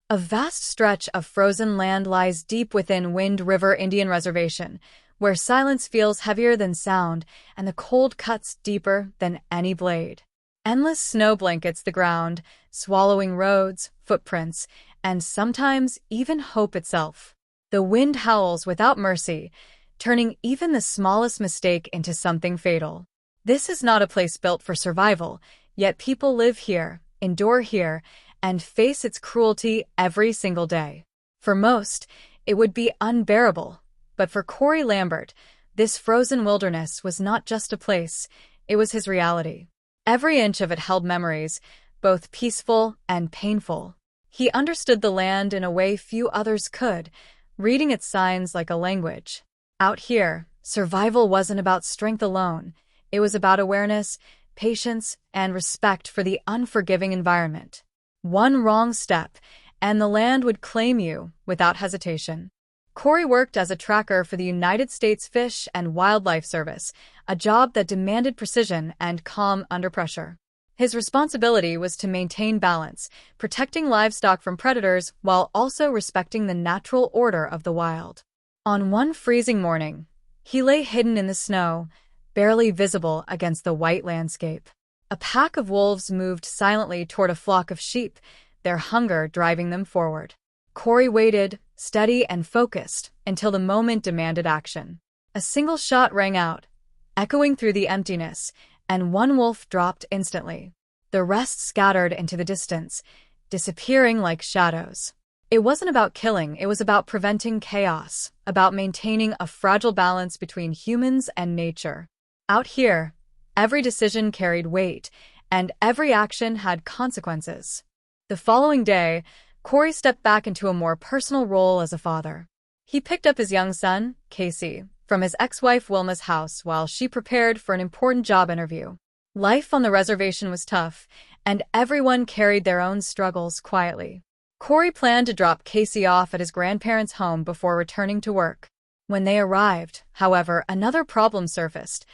A vast stretch of frozen land lies deep within Wind River Indian Reservation, where silence feels heavier than sound and the cold cuts deeper than any blade. Endless snow blankets the ground, swallowing roads, footprints, and sometimes even hope itself. The wind howls without mercy, turning even the smallest mistake into something fatal. This is not a place built for survival, yet people live here, endure here, and face its cruelty every single day. For most, it would be unbearable, but for Corey Lambert, this frozen wilderness was not just a place, it was his reality. Every inch of it held memories, both peaceful and painful. He understood the land in a way few others could, reading its signs like a language. Out here, survival wasn't about strength alone. It was about awareness, patience, and respect for the unforgiving environment. One wrong step, and the land would claim you without hesitation. Corey worked as a tracker for the United States Fish and Wildlife Service, a job that demanded precision and calm under pressure. His responsibility was to maintain balance, protecting livestock from predators while also respecting the natural order of the wild. On one freezing morning, he lay hidden in the snow, barely visible against the white landscape. A pack of wolves moved silently toward a flock of sheep, their hunger driving them forward. Corey waited, steady and focused, until the moment demanded action. A single shot rang out, echoing through the emptiness, and one wolf dropped instantly. The rest scattered into the distance, disappearing like shadows. It wasn't about killing, it was about preventing chaos, about maintaining a fragile balance between humans and nature. Out here, every decision carried weight, and every action had consequences. The following day, Corey stepped back into a more personal role as a father. He picked up his young son, Casey, from his ex-wife Wilma's house while she prepared for an important job interview. Life on the reservation was tough, and everyone carried their own struggles quietly. Corey planned to drop Casey off at his grandparents' home before returning to work. When they arrived, however, another problem surfaced.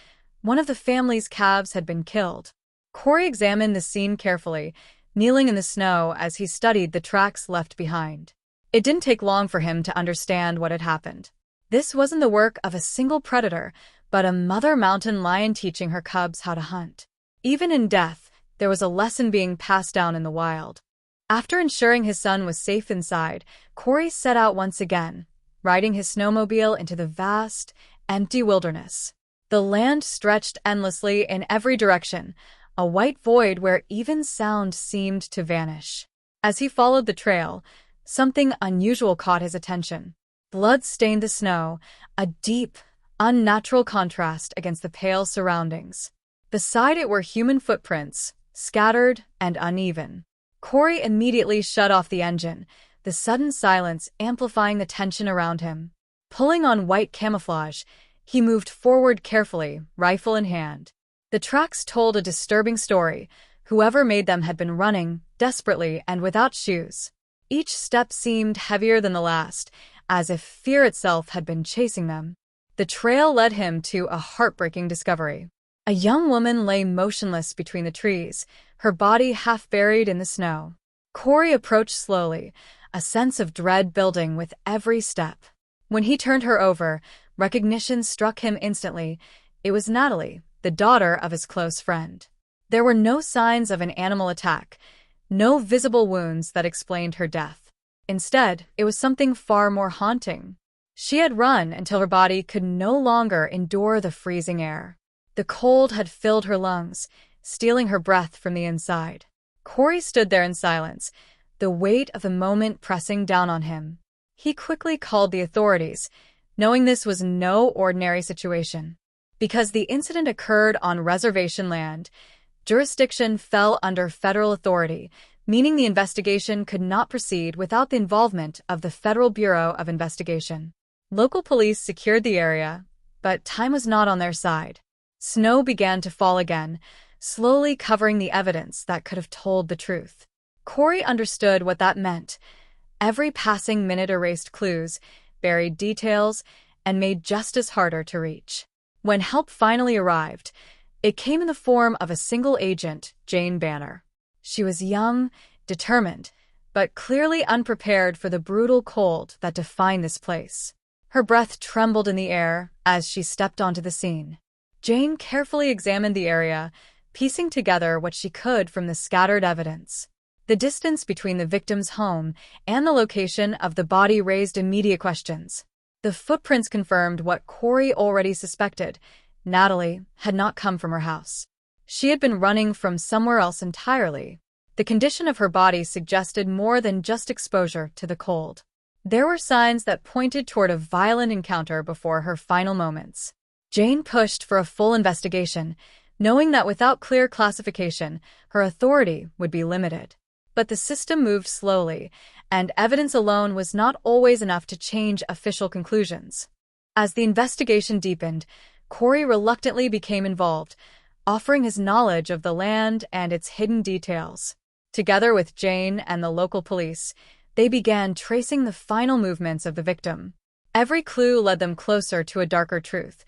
One of the family's calves had been killed. Corey examined the scene carefully, kneeling in the snow as he studied the tracks left behind. It didn't take long for him to understand what had happened. This wasn't the work of a single predator, but a mother mountain lion teaching her cubs how to hunt. Even in death, there was a lesson being passed down in the wild. After ensuring his son was safe inside, Corey set out once again, riding his snowmobile into the vast, empty wilderness. The land stretched endlessly in every direction, a white void where even sound seemed to vanish. As he followed the trail, something unusual caught his attention. Blood stained the snow, a deep, unnatural contrast against the pale surroundings. Beside it were human footprints, scattered and uneven. Corey immediately shut off the engine, the sudden silence amplifying the tension around him. Pulling on white camouflage, he moved forward carefully, rifle in hand. The tracks told a disturbing story. Whoever made them had been running, desperately and without shoes. Each step seemed heavier than the last, as if fear itself had been chasing them. The trail led him to a heartbreaking discovery. A young woman lay motionless between the trees, her body half buried in the snow. Corey approached slowly, a sense of dread building with every step. When he turned her over, recognition struck him instantly. It was Natalie, the daughter of his close friend. There were no signs of an animal attack, no visible wounds that explained her death. Instead, it was something far more haunting. She had run until her body could no longer endure the freezing air. The cold had filled her lungs, stealing her breath from the inside. Corey stood there in silence, the weight of the moment pressing down on him. He quickly called the authorities, knowing this was no ordinary situation. Because the incident occurred on reservation land, jurisdiction fell under federal authority, meaning the investigation could not proceed without the involvement of the Federal Bureau of Investigation. Local police secured the area, but time was not on their side. Snow began to fall again, slowly covering the evidence that could have told the truth. Corey understood what that meant. Every passing minute erased clues, buried details, and made justice harder to reach. When help finally arrived, it came in the form of a single agent, Jane Banner. She was young, determined, but clearly unprepared for the brutal cold that defined this place. Her breath trembled in the air as she stepped onto the scene. Jane carefully examined the area, piecing together what she could from the scattered evidence. The distance between the victim's home and the location of the body raised immediate questions. The footprints confirmed what Corey already suspected. Natalie had not come from her house. She had been running from somewhere else entirely. The condition of her body suggested more than just exposure to the cold. There were signs that pointed toward a violent encounter before her final moments. Jane pushed for a full investigation, knowing that without clear classification, her authority would be limited. But the system moved slowly, and evidence alone was not always enough to change official conclusions. As the investigation deepened, Corey reluctantly became involved, offering his knowledge of the land and its hidden details. Together with Jane and the local police, they began tracing the final movements of the victim. Every clue led them closer to a darker truth,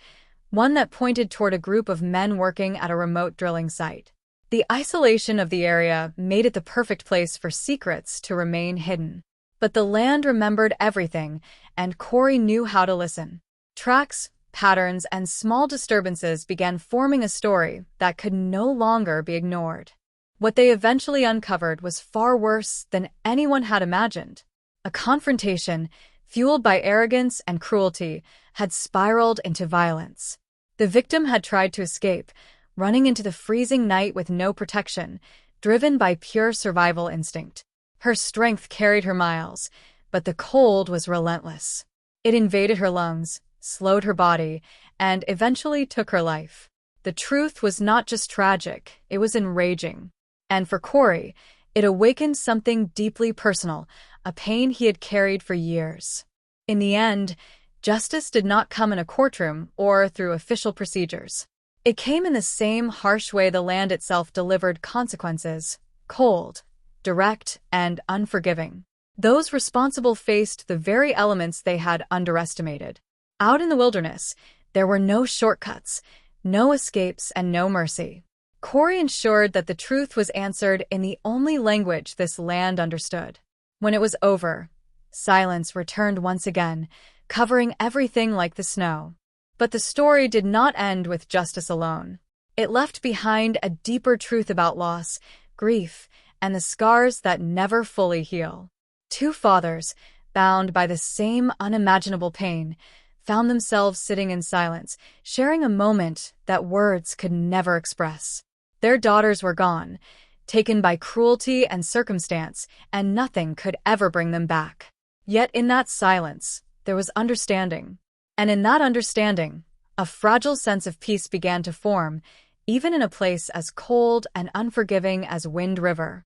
one that pointed toward a group of men working at a remote drilling site. The isolation of the area made it the perfect place for secrets to remain hidden. But the land remembered everything, and Corey knew how to listen. Tracks, patterns, and small disturbances began forming a story that could no longer be ignored. What they eventually uncovered was far worse than anyone had imagined. A confrontation, fueled by arrogance and cruelty, had spiraled into violence. The victim had tried to escape, running into the freezing night with no protection, driven by pure survival instinct. Her strength carried her miles, but the cold was relentless. It invaded her lungs, slowed her body, and eventually took her life. The truth was not just tragic, it was enraging. And for Corey, it awakened something deeply personal, a pain he had carried for years. In the end, justice did not come in a courtroom or through official procedures. It came in the same harsh way the land itself delivered consequences: cold, direct, and unforgiving. Those responsible faced the very elements they had underestimated. Out in the wilderness, there were no shortcuts, no escapes, and no mercy. Corey ensured that the truth was answered in the only language this land understood. When it was over, silence returned once again, covering everything like the snow. But the story did not end with justice alone. It left behind a deeper truth about loss, grief, and the scars that never fully heal. Two fathers, bound by the same unimaginable pain, found themselves sitting in silence, sharing a moment that words could never express. Their daughters were gone, taken by cruelty and circumstance, and nothing could ever bring them back. Yet in that silence, there was understanding. And in that understanding, a fragile sense of peace began to form, even in a place as cold and unforgiving as Wind River.